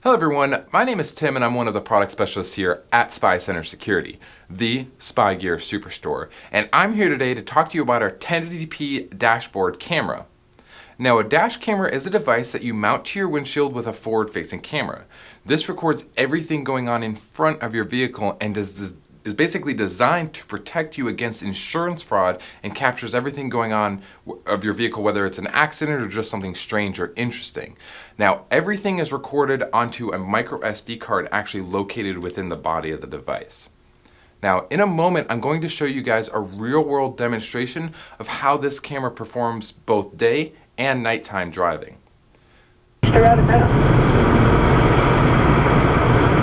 Hello everyone, my name is Tim and I'm one of the product specialists here at SpyCentre Security, the Spy Gear Superstore. And I'm here today to talk to you about our 1080p dashboard camera. Now, a dash camera is a device that you mount to your windshield with a forward-facing camera. This records everything going on in front of your vehicle and is basically designed to protect you against insurance fraud and captures everything going on of your vehicle, whether it's an accident or just something strange or interesting. Now, everything is recorded onto a micro SD card actually located within the body of the device. Now, in a moment, I'm going to show you guys a real-world demonstration of how this camera performs both day and nighttime driving. Her out of town.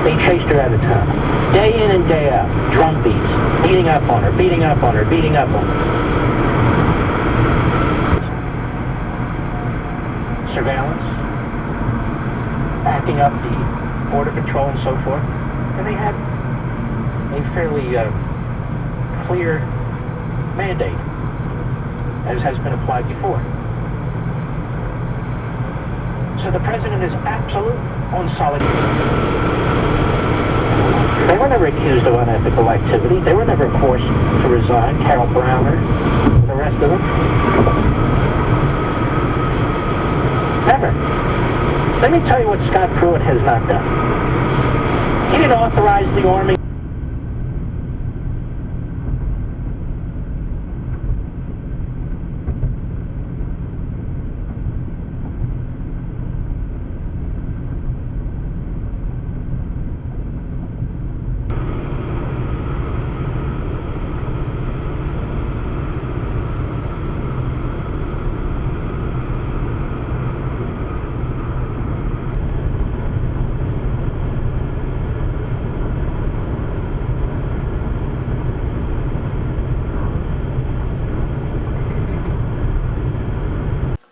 They chased her out of town. Day in and day out. Drum beats. Beating up on her, beating up on her, beating up on her. Surveillance. Backing up the border patrol and so forth. And they had a fairly clear mandate, as has been applied before. So the president is absolute on solid. They were never accused of unethical activity. They were never forced to resign. Carol Browner and the rest of them. Never. Let me tell you what Scott Pruitt has not done. He didn't authorize the Army.